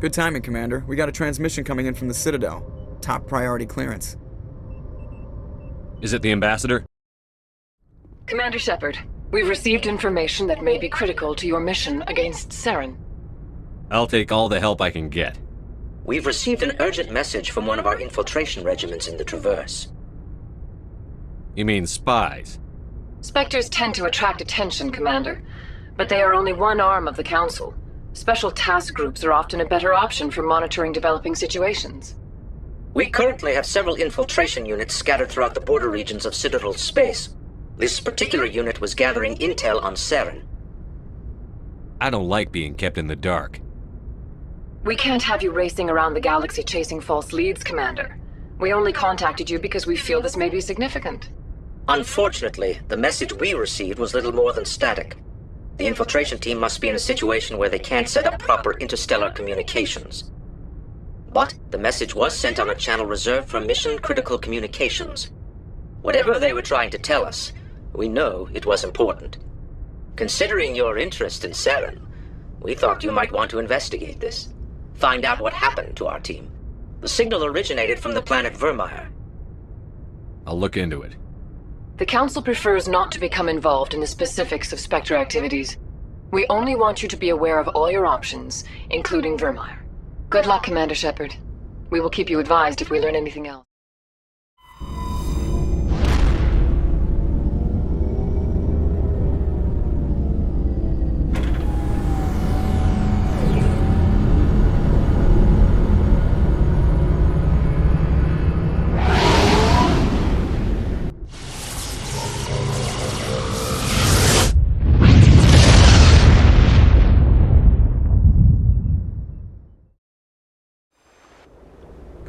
Good timing, Commander. We got a transmission coming in from the Citadel. Top priority clearance. Is it the Ambassador? Commander Shepard, we've received information that may be critical to your mission against Saren. I'll take all the help I can get. We've received an urgent message from one of our infiltration regiments in the Traverse. You mean spies? Spectres tend to attract attention, Commander, but they are only one arm of the Council. Special task groups are often a better option for monitoring developing situations. We currently have several infiltration units scattered throughout the border regions of Citadel space. This particular unit was gathering intel on Saren. I don't like being kept in the dark. We can't have you racing around the galaxy chasing false leads, Commander. We only contacted you because we feel this may be significant. Unfortunately, the message we received was little more than static. The infiltration team must be in a situation where they can't set up proper interstellar communications. But the message was sent on a channel reserved for mission-critical communications. Whatever they were trying to tell us, we know it was important. Considering your interest in Saren, we thought you might want to investigate this. Find out what happened to our team. The signal originated from the planet Virmire. I'll look into it. The Council prefers not to become involved in the specifics of Spectre activities. We only want you to be aware of all your options, including Virmire. Good luck, Commander Shepard. We will keep you advised if we learn anything else.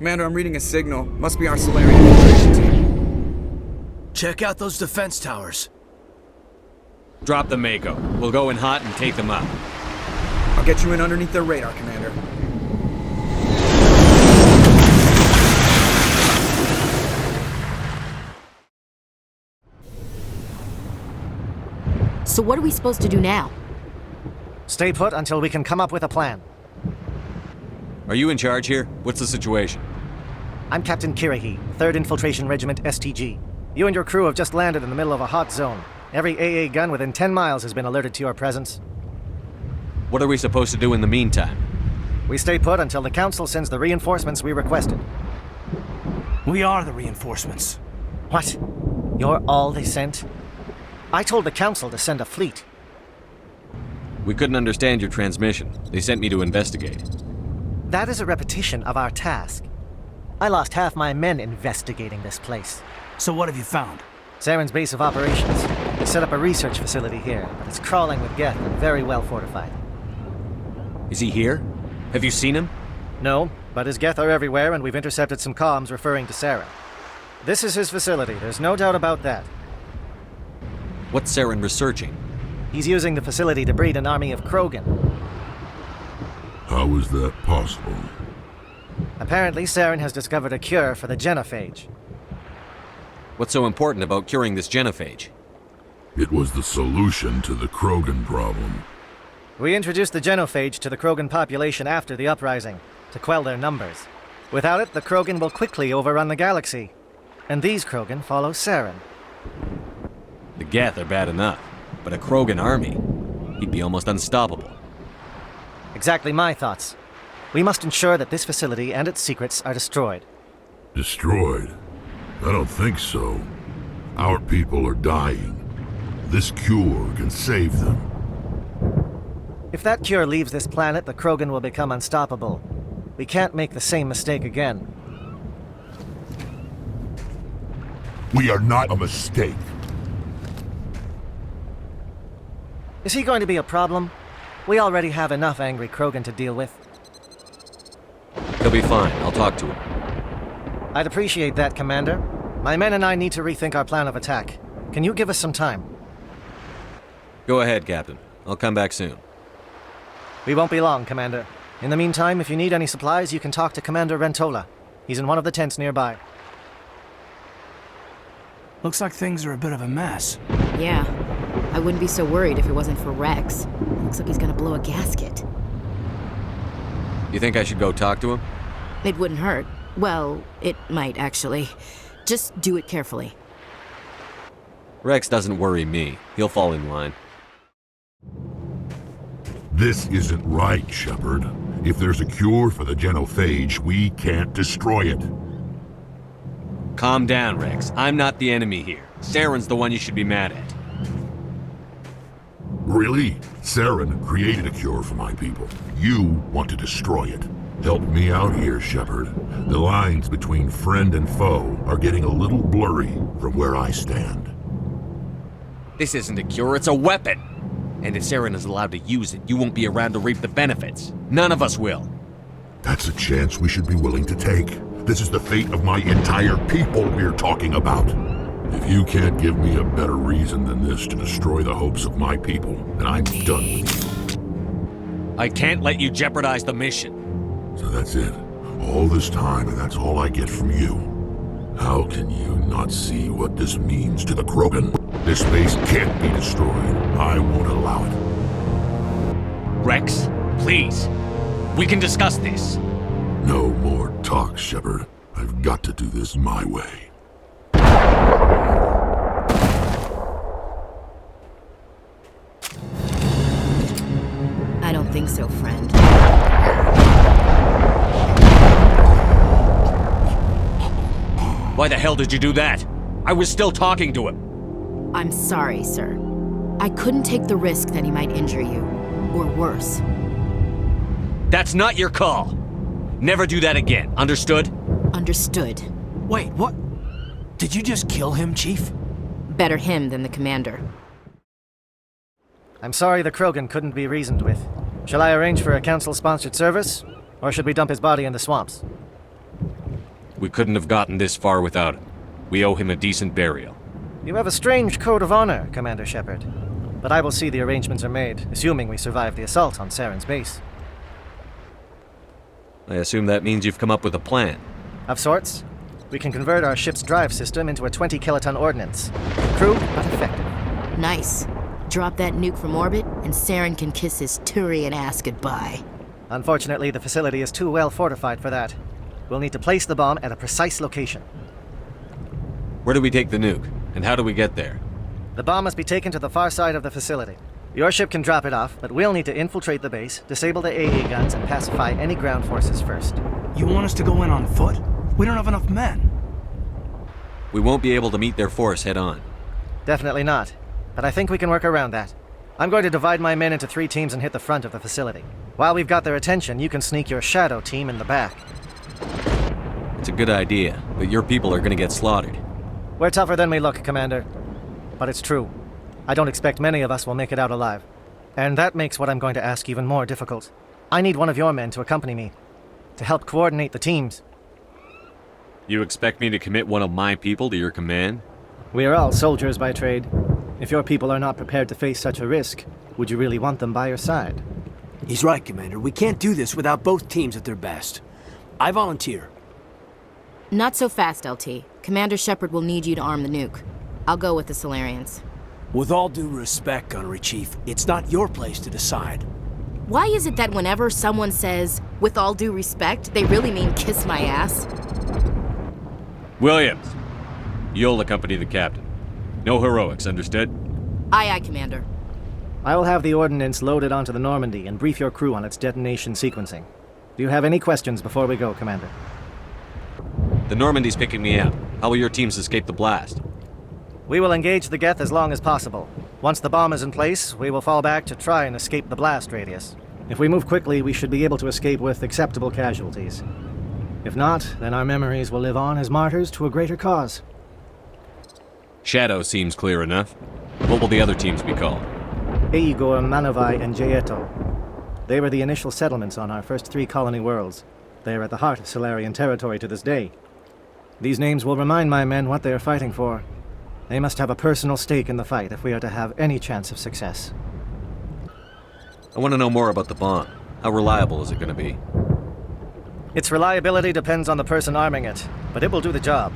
Commander, I'm reading a signal. Must be our Solarian infiltration team. Check out those defense towers. Drop the Mako. We'll go in hot and take them out. I'll get you in underneath their radar, Commander. So what are we supposed to do now? Stay put until we can come up with a plan. Are you in charge here? What's the situation? I'm Captain Kirahi, 3rd Infiltration Regiment STG. You and your crew have just landed in the middle of a hot zone. Every AA gun within 10 miles has been alerted to your presence. What are we supposed to do in the meantime? We stay put until the Council sends the reinforcements we requested. We are the reinforcements. What? You're all they sent? I told the Council to send a fleet. We couldn't understand your transmission. They sent me to investigate. That is a repetition of our task. I lost half my men investigating this place. So what have you found? Saren's base of operations. They set up a research facility here, but it's crawling with Geth and very well fortified. Is he here? Have you seen him? No, but his Geth are everywhere and we've intercepted some comms referring to Saren. This is his facility, there's no doubt about that. What's Saren researching? He's using the facility to breed an army of Krogan. How is that possible? Apparently, Saren has discovered a cure for the genophage. What's so important about curing this genophage? It was the solution to the Krogan problem. We introduced the genophage to the Krogan population after the uprising, to quell their numbers. Without it, the Krogan will quickly overrun the galaxy. And these Krogan follow Saren. The Geth are bad enough, but a Krogan army? He'd be almost unstoppable. Exactly my thoughts. We must ensure that this facility and its secrets are destroyed. Destroyed? I don't think so. Our people are dying. This cure can save them. If that cure leaves this planet, the Krogan will become unstoppable. We can't make the same mistake again. We are not a mistake. Is he going to be a problem? We already have enough angry Krogan to deal with. He'll be fine. I'll talk to him. I'd appreciate that, Commander. My men and I need to rethink our plan of attack. Can you give us some time? Go ahead, Captain. I'll come back soon. We won't be long, Commander. In the meantime, if you need any supplies, you can talk to Commander Rentola. He's in one of the tents nearby. Looks like things are a bit of a mess. Yeah. I wouldn't be so worried if it wasn't for Rex. Looks like he's gonna blow a gasket. You think I should go talk to him? It wouldn't hurt. Well, it might, actually. Just do it carefully. Rex doesn't worry me. He'll fall in line. This isn't right, Shepard. If there's a cure for the genophage, we can't destroy it. Calm down, Rex. I'm not the enemy here. Saren's the one you should be mad at. Really? Saren created a cure for my people. You want to destroy it. Help me out here, Shepard. The lines between friend and foe are getting a little blurry from where I stand. This isn't a cure, it's a weapon! And if Saren is allowed to use it, you won't be around to reap the benefits. None of us will. That's a chance we should be willing to take. This is the fate of my entire people we're talking about. If you can't give me a better reason than this to destroy the hopes of my people, then I'm done with you. I can't let you jeopardize the mission. So that's it. All this time, and that's all I get from you. How can you not see what this means to the Krogan? This base can't be destroyed. I won't allow it. Rex, please. We can discuss this. No more talk, Shepard. I've got to do this my way. I don't think so, friend. Why the hell did you do that? I was still talking to him. I'm sorry, sir. I couldn't take the risk that he might injure you. Or worse. That's not your call. Never do that again, understood? Understood. Wait, what? Did you just kill him, Chief? Better him than the commander. I'm sorry the Krogan couldn't be reasoned with. Shall I arrange for a council-sponsored service? Or should we dump his body in the swamps? We couldn't have gotten this far without him. We owe him a decent burial. You have a strange code of honor, Commander Shepard. But I will see the arrangements are made, assuming we survive the assault on Saren's base. I assume that means you've come up with a plan. Of sorts. We can convert our ship's drive system into a 20-kiloton ordnance. Crude, but effective. Nice. Drop that nuke from orbit, and Saren can kiss his Turian ass goodbye. Unfortunately, the facility is too well fortified for that. We'll need to place the bomb at a precise location. Where do we take the nuke? And how do we get there? The bomb must be taken to the far side of the facility. Your ship can drop it off, but we'll need to infiltrate the base, disable the AA guns, and pacify any ground forces first. You want us to go in on foot? We don't have enough men. We won't be able to meet their force head-on. Definitely not. But I think we can work around that. I'm going to divide my men into 3 teams and hit the front of the facility. While we've got their attention, you can sneak your shadow team in the back. It's a good idea, but your people are gonna get slaughtered. We're tougher than we look, Commander. But it's true. I don't expect many of us will make it out alive. And that makes what I'm going to ask even more difficult. I need one of your men to accompany me, to help coordinate the teams. You expect me to commit one of my people to your command? We are all soldiers by trade. If your people are not prepared to face such a risk, would you really want them by your side? He's right, Commander. We can't do this without both teams at their best. I volunteer. Not so fast, LT. Commander Shepard will need you to arm the nuke. I'll go with the Solarians. With all due respect, Gunnery Chief, it's not your place to decide. Why is it that whenever someone says, with all due respect, they really mean kiss my ass? Williams, you'll accompany the captain. No heroics, understood? Aye, aye, Commander. I will have the ordnance loaded onto the Normandy and brief your crew on its detonation sequencing. Do you have any questions before we go, Commander? The Normandy's picking me up. How will your teams escape the blast? We will engage the Geth as long as possible. Once the bomb is in place, we will fall back to try and escape the blast radius. If we move quickly, we should be able to escape with acceptable casualties. If not, then our memories will live on as martyrs to a greater cause. Shadow seems clear enough. What will the other teams be called? Igor, Manovai, and Jaeto. They were the initial settlements on our first 3 colony worlds. They are at the heart of Solarian territory to this day. These names will remind my men what they are fighting for. They must have a personal stake in the fight if we are to have any chance of success. I want to know more about the bomb. How reliable is it going to be? Its reliability depends on the person arming it, but it will do the job.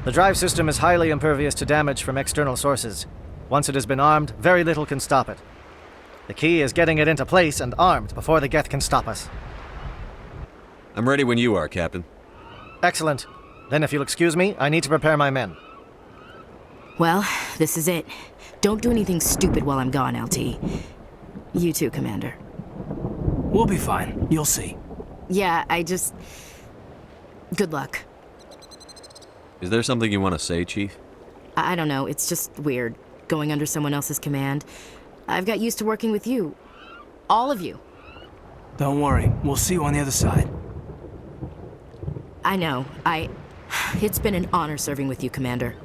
The drive system is highly impervious to damage from external sources. Once it has been armed, very little can stop it. The key is getting it into place and armed before the Geth can stop us. I'm ready when you are, Captain. Excellent. Then if you'll excuse me, I need to prepare my men. Well, this is it. Don't do anything stupid while I'm gone, LT. You too, Commander. We'll be fine. You'll see. Yeah, Good luck. Is there something you want to say, Chief? I don't know, it's just weird, going under someone else's command. I've got used to working with you. All of you. Don't worry. We'll see you on the other side. I know. It's been an honor serving with you, Commander.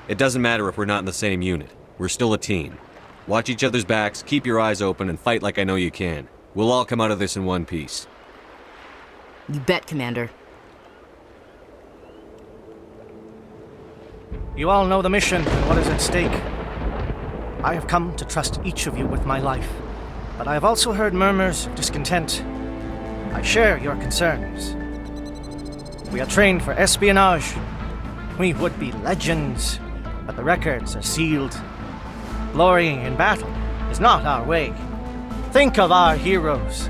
It doesn't matter if we're not in the same unit. We're still a team. Watch each other's backs, keep your eyes open, and fight like I know you can. We'll all come out of this in one piece. You bet, Commander. You all know the mission and what is at stake. I have come to trust each of you with my life, but I have also heard murmurs of discontent. I share your concerns. We are trained for espionage. We would be legends, but the records are sealed. Glorying in battle is not our way. Think of our heroes.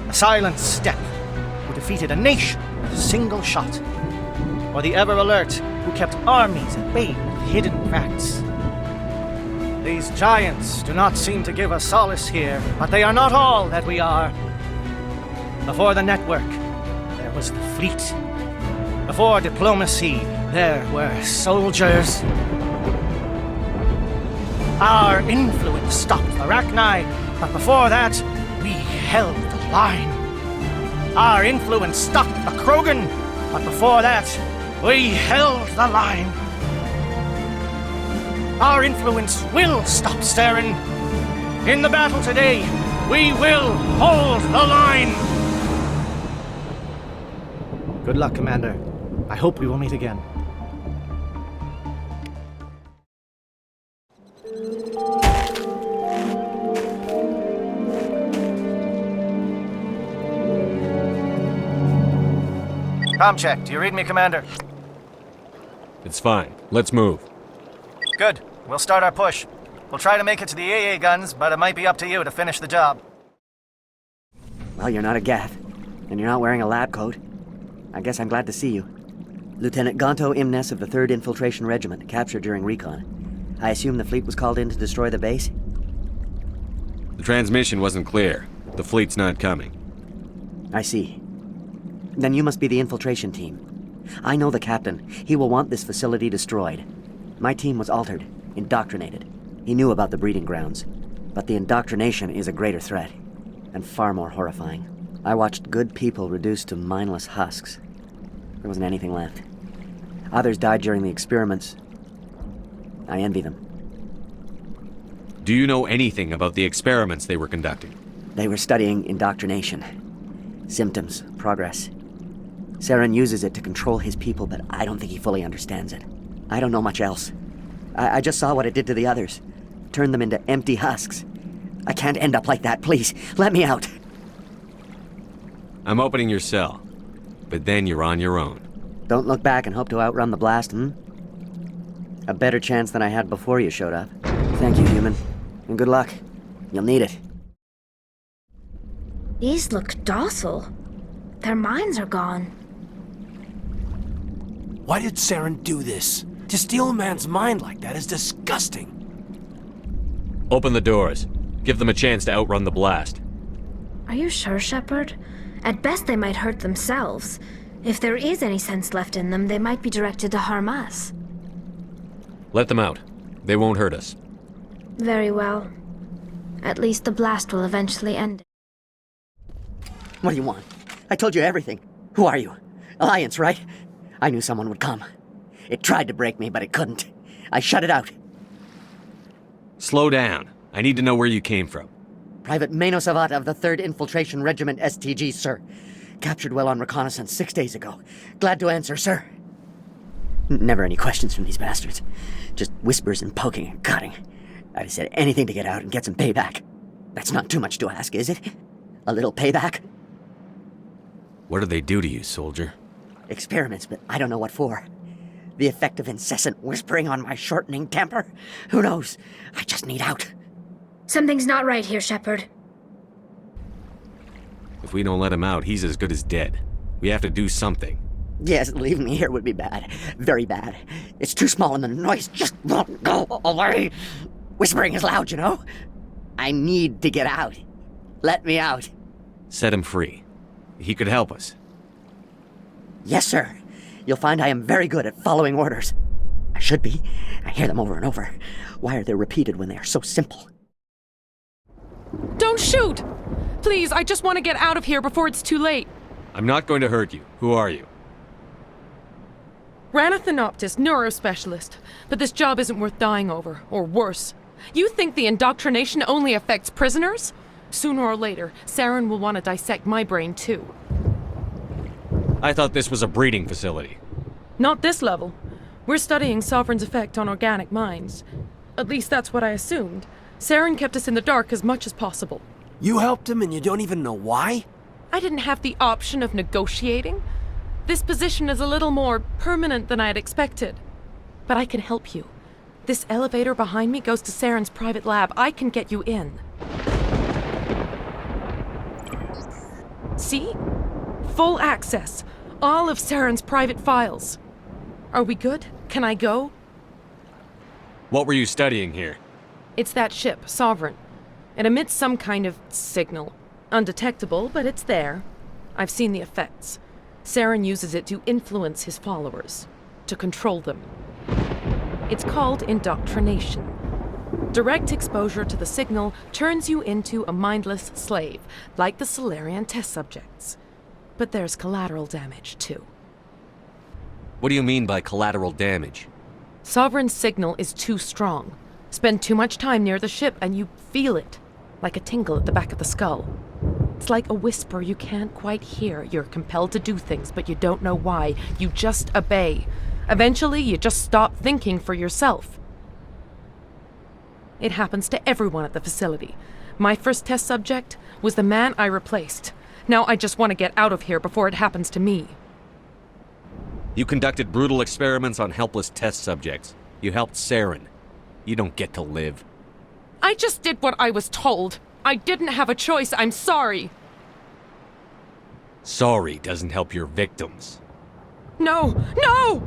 The silent step who defeated a nation with a single shot. Or the ever-alert who kept armies at bay with hidden facts. These giants do not seem to give us solace here, but they are not all that we are. Before the network, there was the fleet. Before diplomacy, there were soldiers. Our influence stopped the Arachni, but before that, we held the line. Our influence stopped the Krogan, but before that, we held the line. Our influence will stop Saren. In the battle today, we will hold the line. Good luck, Commander. I hope we will meet again. Com check. Do you read me, Commander? It's fine. Let's move. Good. We'll start our push. We'll try to make it to the AA guns, but it might be up to you to finish the job. Well, you're not a Gath, and you're not wearing a lab coat. I guess I'm glad to see you. Lieutenant Gonto Imnes of the 3rd Infiltration Regiment, captured during recon. I assume the fleet was called in to destroy the base? The transmission wasn't clear. The fleet's not coming. I see. Then you must be the infiltration team. I know the captain. He will want this facility destroyed. My team was altered, indoctrinated. He knew about the breeding grounds. But the indoctrination is a greater threat, and far more horrifying. I watched good people reduced to mindless husks. There wasn't anything left. Others died during the experiments. I envy them. Do you know anything about the experiments they were conducting? They were studying indoctrination. Symptoms, progress. Saren uses it to control his people, but I don't think he fully understands it. I don't know much else. I just saw what it did to the others. Turned them into empty husks. I can't end up like that, please. Let me out. I'm opening your cell, but then you're on your own. Don't look back and hope to outrun the blast, A better chance than I had before you showed up. Thank you, human. And good luck. You'll need it. These look docile. Their minds are gone. Why did Saren do this? To steal a man's mind like that is disgusting. Open the doors. Give them a chance to outrun the blast. Are you sure, Shepard? At best, they might hurt themselves. If there is any sense left in them, they might be directed to harm us. Let them out. They won't hurt us. Very well. At least the blast will eventually end. What do you want? I told you everything. Who are you? Alliance, right? I knew someone would come. It tried to break me, but it couldn't. I shut it out. Slow down. I need to know where you came from. Private Menosavat of the 3rd Infiltration Regiment STG, sir. Captured well on reconnaissance 6 days ago. Glad to answer, sir. Never any questions from these bastards. Just whispers and poking and cutting. I said anything to get out and get some payback. That's not too much to ask, is it? A little payback? What did they do to you, soldier? Experiments, but I don't know what for. The effect of incessant whispering on my shortening temper? Who knows? I just need out. Something's not right here, Shepard. If we don't let him out, he's as good as dead. We have to do something. Yes, leaving me here would be bad. Very bad. It's too small and the noise just won't go away. Whispering is loud, you know? I need to get out. Let me out. Set him free. He could help us. Yes, sir. You'll find I am very good at following orders. I should be. I hear them over and over. Why are they repeated when they are so simple? Don't shoot! Please, I just want to get out of here before it's too late. I'm not going to hurt you. Who are you? Ranathanoptis, neurospecialist. But this job isn't worth dying over, or worse. You think the indoctrination only affects prisoners? Sooner or later, Saren will want to dissect my brain too. I thought this was a breeding facility. Not this level. We're studying Sovereign's effect on organic minds. At least that's what I assumed. Saren kept us in the dark as much as possible. You helped him and you don't even know why? I didn't have the option of negotiating. This position is a little more permanent than I had expected. But I can help you. This elevator behind me goes to Saren's private lab. I can get you in. See? Full access. All of Saren's private files. Are we good? Can I go? What were you studying here? It's that ship, Sovereign. It emits some kind of signal. Undetectable, but it's there. I've seen the effects. Saren uses it to influence his followers, to control them. It's called indoctrination. Direct exposure to the signal turns you into a mindless slave, like the Solarian test subjects. But there's collateral damage, too. What do you mean by collateral damage? Sovereign's signal is too strong. Spend too much time near the ship and you feel it, like a tingle at the back of the skull. It's like a whisper you can't quite hear. You're compelled to do things, but you don't know why. You just obey. Eventually, you just stop thinking for yourself. It happens to everyone at the facility. My first test subject was the man I replaced. Now I just want to get out of here before it happens to me. You conducted brutal experiments on helpless test subjects. You helped Saren. You don't get to live. I just did what I was told. I didn't have a choice. I'm sorry. Sorry doesn't help your victims. No! No!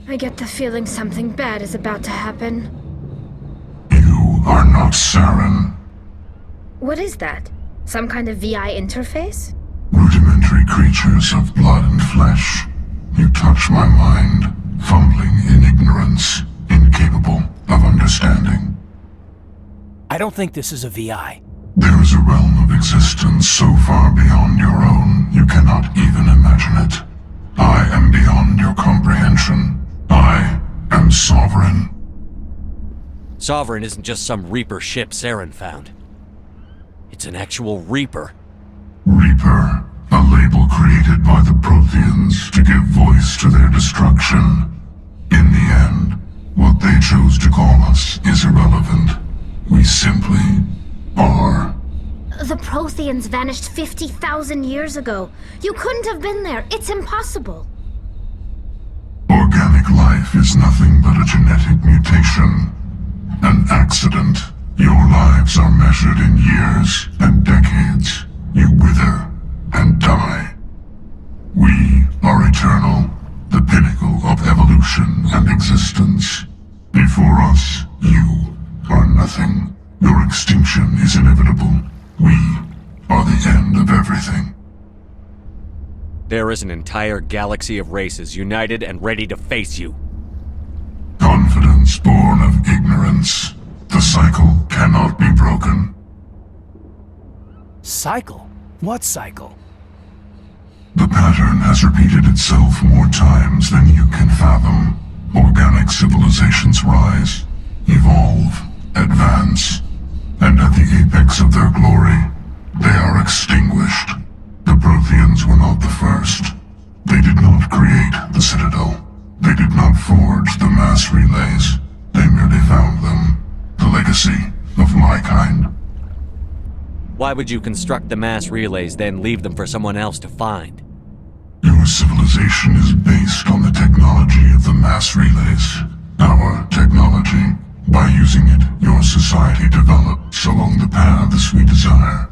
I get the feeling something bad is about to happen. You are not Saren. What is that? Some kind of VI interface? Rudimentary creatures of blood and flesh. You touch my mind, fumbling in ignorance, incapable of understanding. I don't think this is a VI. There is a realm of existence so far beyond your own, you cannot even imagine it. I am beyond your comprehension. I am Sovereign. Sovereign isn't just some Reaper ship Saren found. It's an actual Reaper. Reaper, a label created by the Protheans to give voice to their destruction. In the end, what they chose to call us is irrelevant. We simply are. The Protheans vanished 50,000 years ago. You couldn't have been there. It's impossible. Organic life is nothing but a genetic mutation. An accident. Your lives are measured in years and decades. You wither and die. We are eternal, the pinnacle of evolution and existence. Before us, you are nothing. Your extinction is inevitable. We are the end of everything. There is an entire galaxy of races united and ready to face you. Confidence born of ignorance. The cycle cannot be broken. Cycle? What cycle? The pattern has repeated itself more times than you can fathom. Organic civilizations rise, evolve, advance, and at the apex of their glory, they are extinguished. The Protheans were not the first. They did not create the Citadel. They did not forge the mass relays. They merely found them. The legacy of my kind. Why would you construct the mass relays, then leave them for someone else to find? Your civilization is based on the technology of the mass relays. Our technology. By using it, your society develops along the paths we desire.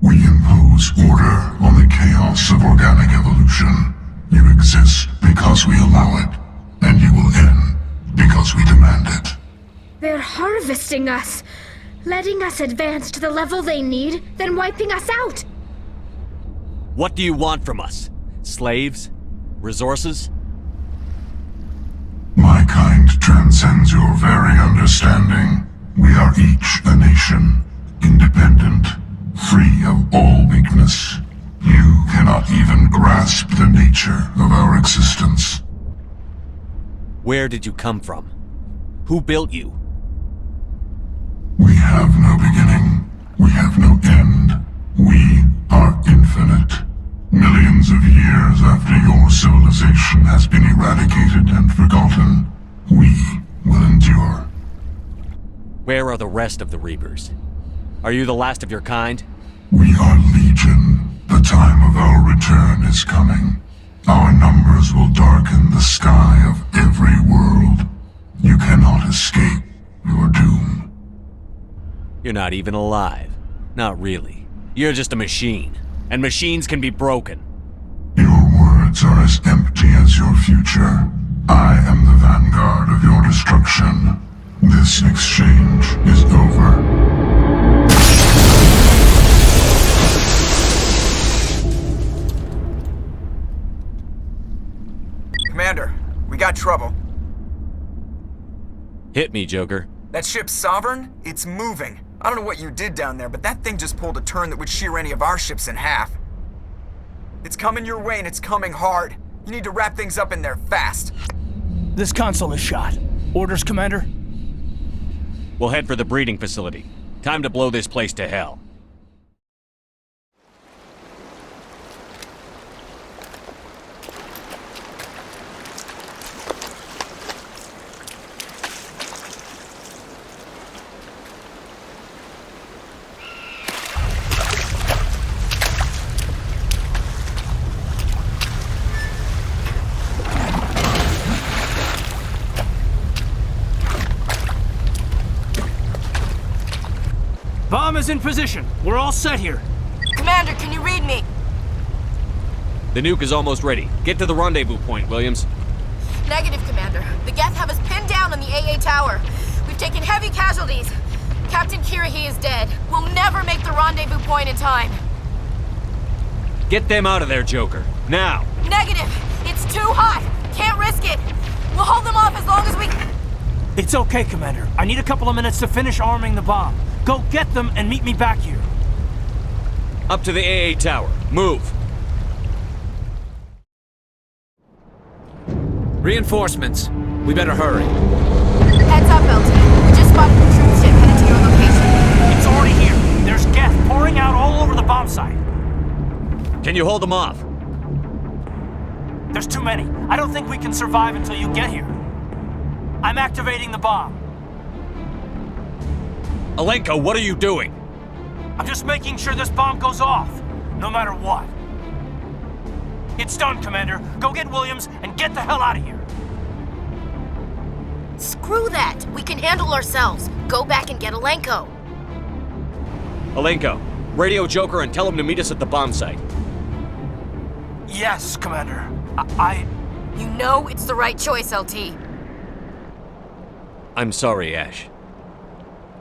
We impose order on the chaos of organic evolution. You exist because we allow it, and you will end because we demand it. They're harvesting us, letting us advance to the level they need, then wiping us out. What do you want from us? Slaves? Resources? My kind transcends your very understanding. We are each a nation, independent, free of all weakness. You cannot even grasp the nature of our existence. Where did you come from? Who built you? We have no beginning. We have no end. We are infinite. Millions of years after your civilization has been eradicated and forgotten, we will endure. Where are the rest of the Reapers? Are you the last of your kind? We are legion. The time of our return is coming. Our numbers will darken the sky of every world. You cannot escape your doom. You're not even alive. Not really. You're just a machine. And machines can be broken. Your words are as empty as your future. I am the vanguard of your destruction. This exchange is over. Commander, we got trouble. Hit me, Joker. That ship's Sovereign? It's moving. I don't know what you did down there, but that thing just pulled a turn that would shear any of our ships in half. It's coming your way and it's coming hard. You need to wrap things up in there fast. This console is shot. Orders, Commander? We'll head for the breeding facility. Time to blow this place to hell. Bomb is in position. We're all set here. Commander, can you read me? The nuke is almost ready. Get to the rendezvous point, Williams. Negative, Commander. The Geth have us pinned down on the AA tower. We've taken heavy casualties. Captain Kirahi is dead. We'll never make the rendezvous point in time. Get them out of there, Joker. Now! Negative! It's too hot! Can't risk it! We'll hold them off as long as we... It's okay, Commander. I need a couple of minutes to finish arming the bomb. Go get them and meet me back here. Up to the AA tower. Move! Reinforcements. We better hurry. Heads up, LT. We just spotted the troop ship headed to your location. It's already here. There's Geth pouring out all over the bomb site. Can you hold them off? There's too many. I don't think we can survive until you get here. I'm activating the bomb. Alenko, what are you doing? I'm just making sure this bomb goes off, no matter what. It's done, Commander. Go get Williams and get the hell out of here. Screw that! We can handle ourselves. Go back and get Alenko. Alenko, radio Joker and tell him to meet us at the bomb site. Yes, Commander. You know it's the right choice, LT. I'm sorry, Ash.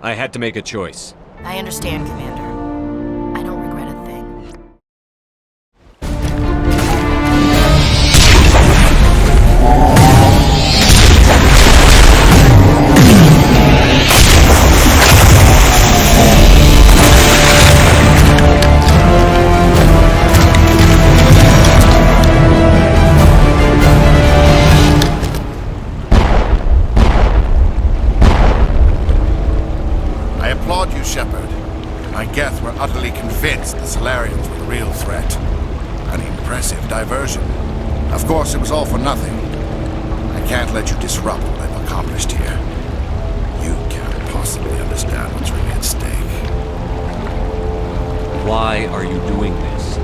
I had to make a choice. I understand, Commander. I don't regret a thing. you, Shepard. My Geth were utterly convinced the Solarians were the real threat. An impressive diversion. Of course, it was all for nothing. I can't let you disrupt what I've accomplished here. You can't possibly understand what's really at stake. Why are you doing this?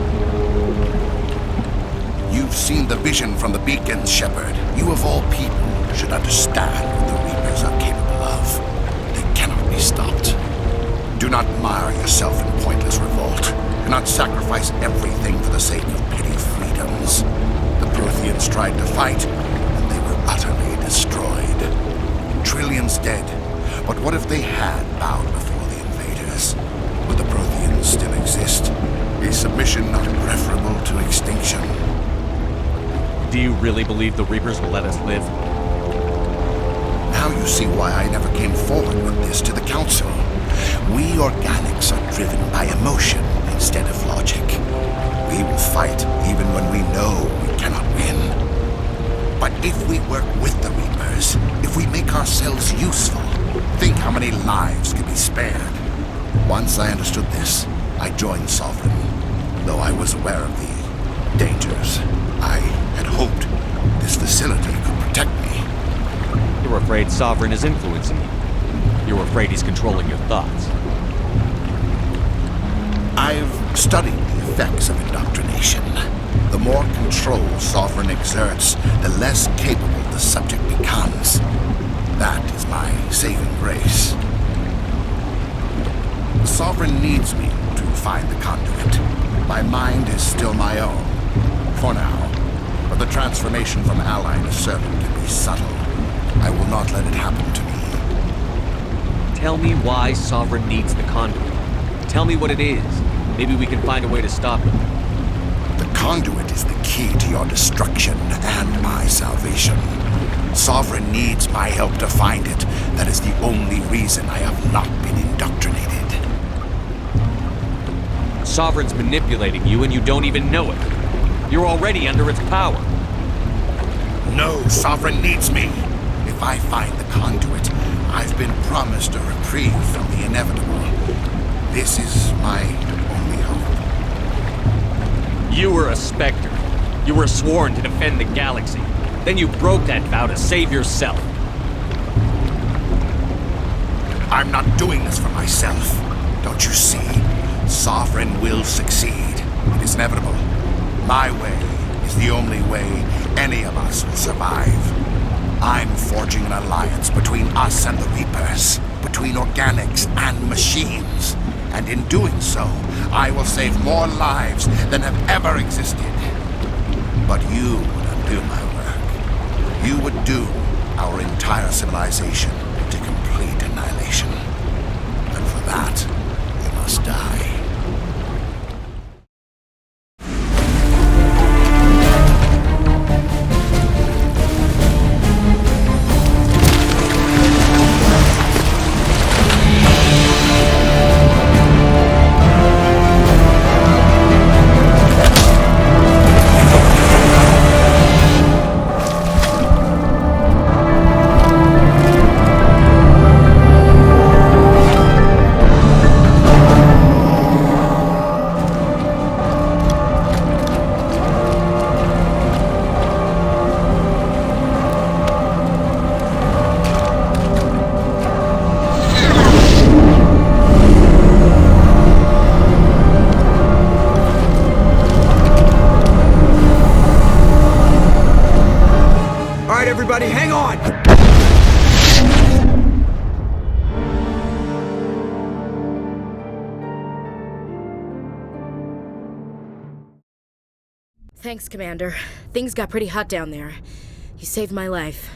You've seen the vision from the beacons, Shepard. You of all people should understand what the Reapers are capable of. They cannot be stopped. Do not mire yourself in pointless revolt. Do not sacrifice everything for the sake of petty freedoms. The Protheans tried to fight, and they were utterly destroyed. Trillions dead. But what if they had bowed before the invaders? Would the Protheans still exist? Is submission not preferable to extinction? Do you really believe the Reapers will let us live? Now you see why I never came forward with this to the Council. We organics are driven by emotion instead of logic. We will fight even when we know we cannot win. But if we work with the Reapers, if we make ourselves useful, think how many lives could be spared. Once I understood this, I joined Sovereign, though I was aware of the dangers. I had hoped this facility could protect me. You're afraid Sovereign is influencing you. You're afraid he's controlling your thoughts. I've studied the effects of indoctrination. The more control Sovereign exerts, the less capable the subject becomes. That is my saving grace. Sovereign needs me to find the conduit. My mind is still my own, for now. But the transformation from ally to servant can be subtle. I will not let it happen to me. Tell me why Sovereign needs the conduit. Tell me what it is. Maybe we can find a way to stop it. The conduit is the key to your destruction and my salvation. Sovereign needs my help to find it. That is the only reason I have not been indoctrinated. Sovereign's manipulating you and you don't even know it. You're already under its power. No, Sovereign needs me. If I find the conduit, I've been promised a reprieve from the inevitable. This is my only hope. You were a Spectre. You were sworn to defend the galaxy. Then you broke that vow to save yourself. I'm not doing this for myself. Don't you see? Sovereign will succeed. It is inevitable. My way is the only way any of us will survive. I'm forging an alliance between us and the Reapers, between organics and machines. And in doing so, I will save more lives than have ever existed. But you would undo my work. You would doom our entire civilization to complete annihilation. And for that, you must die. Everybody, hang on! Thanks, Commander. Things got pretty hot down there. You saved my life.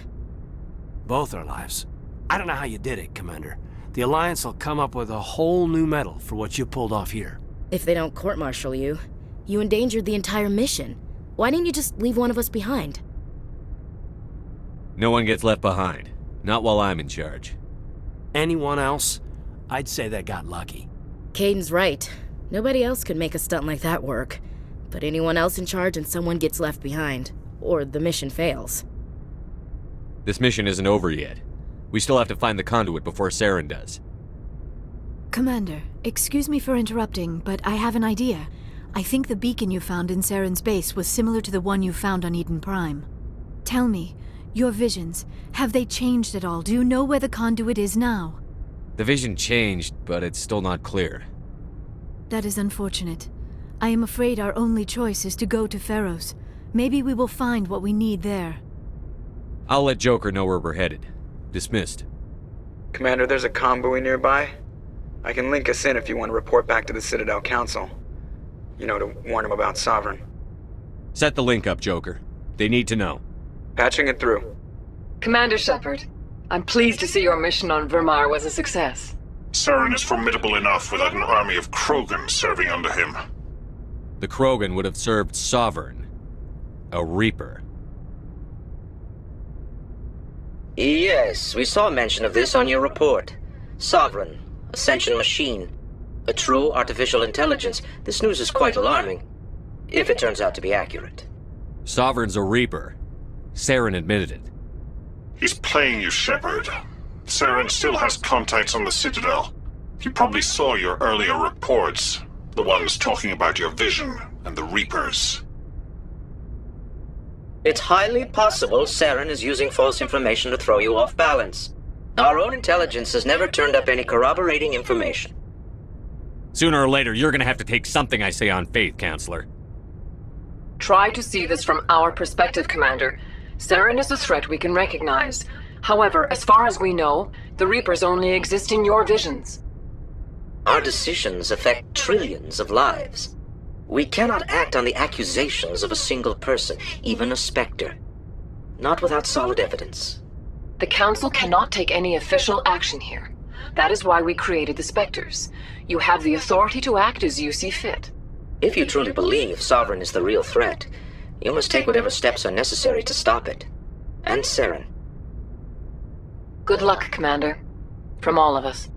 Both our lives. I don't know how you did it, Commander. The Alliance will come up with a whole new medal for what you pulled off here. If they don't court-martial you, you endangered the entire mission. Why didn't you just leave one of us behind? No one gets left behind. Not while I'm in charge. Anyone else? I'd say they got lucky. Caden's right. Nobody else could make a stunt like that work. Put anyone else in charge and someone gets left behind. Or the mission fails. This mission isn't over yet. We still have to find the conduit before Saren does. Commander, excuse me for interrupting, but I have an idea. I think the beacon you found in Saren's base was similar to the one you found on Eden Prime. Tell me, your visions, have they changed at all? Do you know where the conduit is now? The vision changed, but it's still not clear. That is unfortunate. I am afraid our only choice is to go to Pharaoh's. Maybe we will find what we need there. I'll let Joker know where we're headed. Dismissed. Commander, there's a comm buoy nearby. I can link us in if you want to report back to the Citadel Council. You know, to warn them about Sovereign. Set the link up, Joker. They need to know. Patching it through. Commander Shepard, I'm pleased to see your mission on Virmire was a success. Saren is formidable enough without an army of Krogan serving under him. The Krogan would have served Sovereign. A Reaper. Yes, we saw mention of this on your report. Sovereign, Ascension machine. A true artificial intelligence. This news is quite alarming. If it turns out to be accurate. Sovereign's a Reaper. Saren admitted it. He's playing you, Shepard. Saren still has contacts on the Citadel. He probably saw your earlier reports. The ones talking about your vision and the Reapers. It's highly possible Saren is using false information to throw you off balance. Our own intelligence has never turned up any corroborating information. Sooner or later, you're gonna have to take something I say on faith, Counselor. Try to see this from our perspective, Commander. Saren is a threat we can recognize. However, as far as we know, the Reapers only exist in your visions. Our decisions affect trillions of lives. We cannot act on the accusations of a single person, even a Spectre. Not without solid evidence. The Council cannot take any official action here. That is why we created the Spectres. You have the authority to act as you see fit. If you truly believe Sovereign is the real threat, you must take whatever steps are necessary to stop it. And Saren. Good luck, Commander. From all of us.